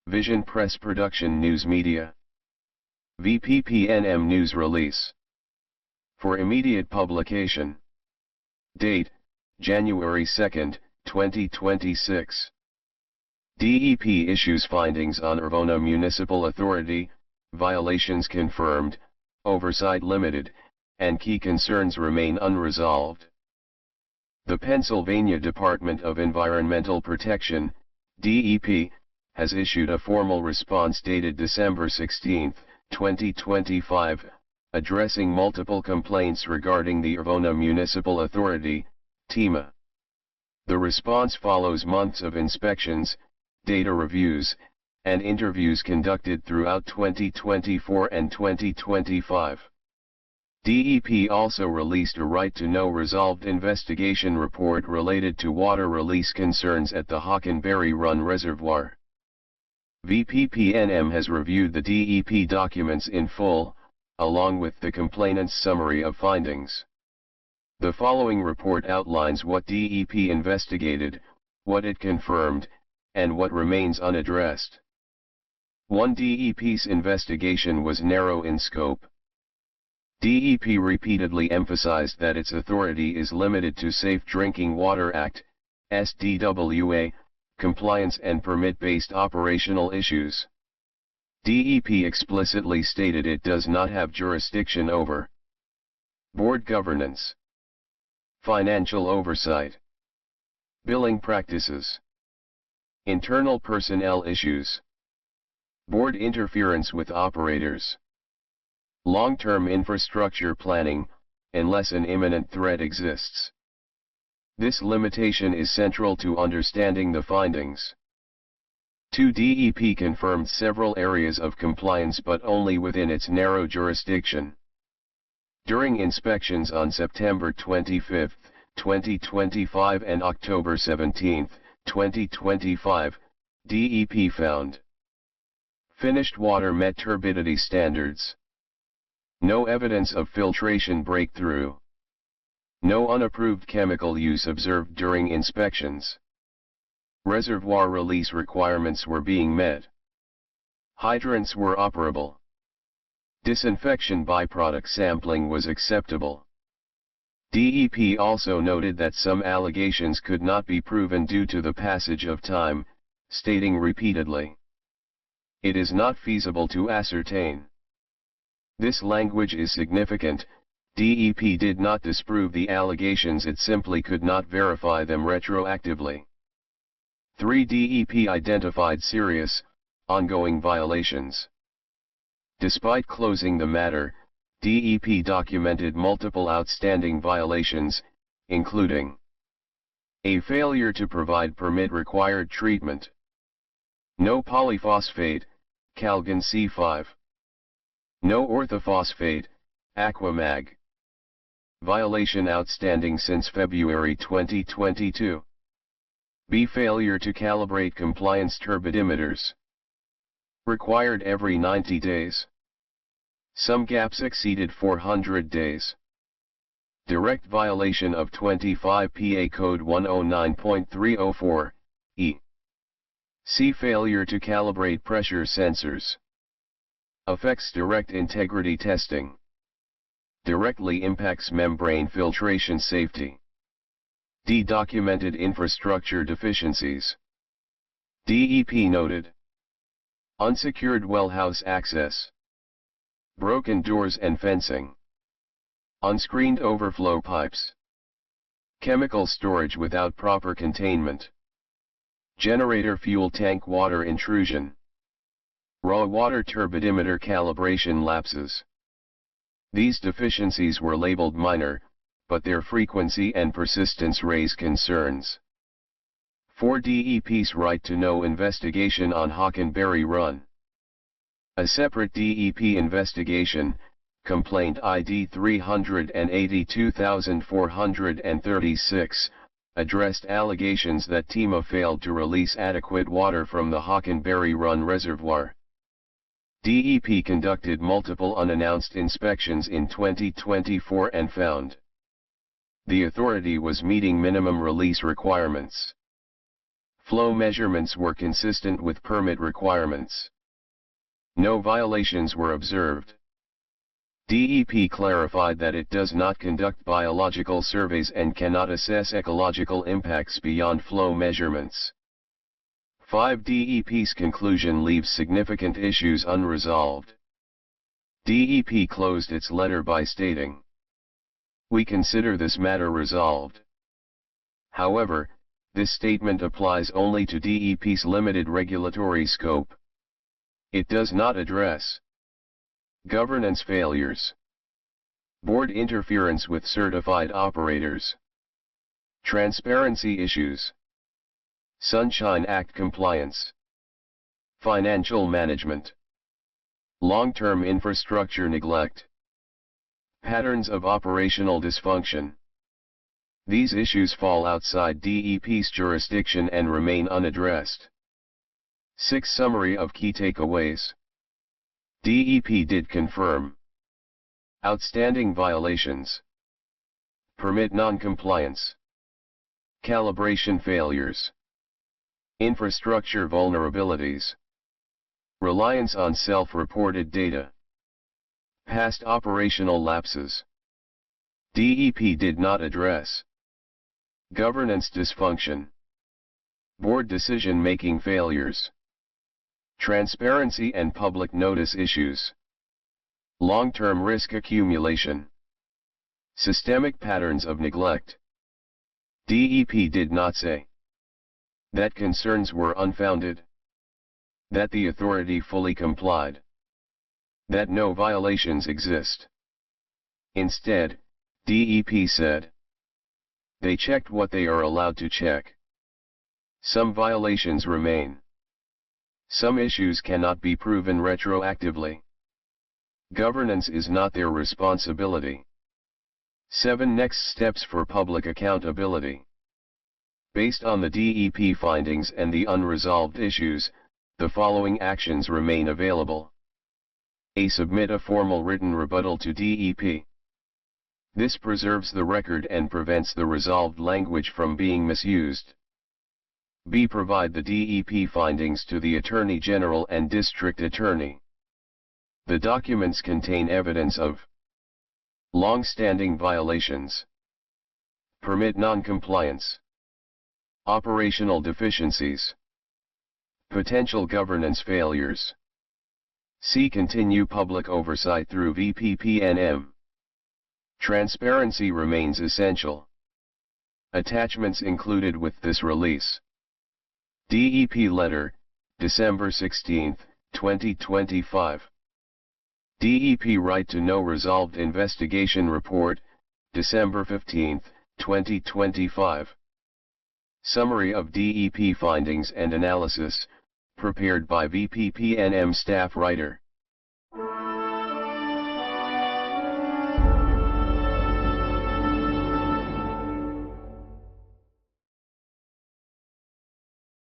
Vision Press Production News Media. VPPNM News Release. For immediate publication. Date, January 2, 2026. DEP issues findings on Urvona Municipal Authority, violations confirmed, oversight limited, and key concerns remain unresolved. The Pennsylvania Department of Environmental Protection, DEP, has issued a formal response dated December 16, 2025, addressing multiple complaints regarding the Urvona Municipal Authority, TIMA. The response follows months of inspections, data reviews, and interviews conducted throughout 2024 and 2025. DEP also released a right-to-know resolved investigation report related to water release concerns at the Hockenberry Run Reservoir. VPPNM has reviewed the DEP documents in full, along with the complainant's summary of findings. The following report outlines what DEP investigated, what it confirmed, and what remains unaddressed. 1. DEP's investigation was narrow in scope. DEP repeatedly emphasized that its authority is limited to Safe Drinking Water Act, SDWA, compliance and permit-based operational issues. DEP explicitly stated it does not have jurisdiction over board governance, financial oversight, billing practices, internal personnel issues, board interference with operators, long-term infrastructure planning, unless an imminent threat exists. This limitation is central to understanding the findings. 2. DEP confirmed several areas of compliance but only within its narrow jurisdiction. During inspections on September 25, 2025 and October 17, 2025, DEP found finished water met turbidity standards. No evidence of filtration breakthrough. No unapproved chemical use observed during inspections. Reservoir release requirements were being met. Hydrants were operable. Disinfection byproduct sampling was acceptable. DEP also noted that some allegations could not be proven due to the passage of time, stating repeatedly, "It is not feasible to ascertain." This language is significant. DEP did not disprove the allegations, it simply could not verify them retroactively. 3. DEP identified serious, ongoing violations. Despite closing the matter, DEP documented multiple outstanding violations, including a failure to provide permit-required treatment, no polyphosphate, Calgon C5, no orthophosphate, Aquamag. Violation outstanding since February 2022. B. Failure to calibrate compliance turbidimeters. Required every 90 days. Some gaps exceeded 400 days. Direct violation of 25 PA Code 109.304, E. C. Failure to calibrate pressure sensors. Affects direct integrity testing. Directly impacts membrane filtration safety. D. Documented infrastructure deficiencies. DEP noted unsecured wellhouse access, broken doors and fencing, unscreened overflow pipes, chemical storage without proper containment, generator fuel tank water intrusion, raw water turbidimeter calibration lapses. These deficiencies were labeled minor, but their frequency and persistence raise concerns. 4. DEP's right-to-know investigation on Hockenberry Run. A separate DEP investigation, complaint ID 382,436, addressed allegations that TIMA failed to release adequate water from the Hockenberry Run Reservoir. DEP conducted multiple unannounced inspections in 2024 and found the authority was meeting minimum release requirements. Flow measurements were consistent with permit requirements. No violations were observed. DEP clarified that it does not conduct biological surveys and cannot assess ecological impacts beyond flow measurements. 5. DEP's conclusion leaves significant issues unresolved. DEP closed its letter by stating, "We consider this matter resolved." However, this statement applies only to DEP's limited regulatory scope. It does not address governance failures, board interference with certified operators, transparency issues, Sunshine Act compliance, financial management, long-term infrastructure neglect, patterns of operational dysfunction. These issues fall outside DEP's jurisdiction and remain unaddressed. 6. Summary of key takeaways. DEP did confirm outstanding violations, permit non-compliance, calibration failures, infrastructure vulnerabilities, reliance on self-reported data, past operational lapses. DEP did not address governance dysfunction, board decision-making failures, transparency and public notice issues, long-term risk accumulation, systemic patterns of neglect. DEP did not say that concerns were unfounded, that the authority fully complied, that no violations exist. Instead, DEP said they checked what they are allowed to check. Some violations remain. Some issues cannot be proven retroactively. Governance is not their responsibility. 7. Next steps for public accountability. Based on the DEP findings and the unresolved issues, the following actions remain available. A. Submit a formal written rebuttal to DEP. This preserves the record and prevents the resolved language from being misused. B. Provide the DEP findings to the Attorney General and District Attorney. The documents contain evidence of long-standing violations, permit non-compliance, operational deficiencies, potential governance failures. C. Continue public oversight through VPPNM. Transparency remains essential. Attachments included with this release. DEP Letter, December 16, 2025. DEP Right to Know Resolved Investigation Report, December 15, 2025. Summary of DEP Findings and Analysis, prepared by VPPNM staff writer.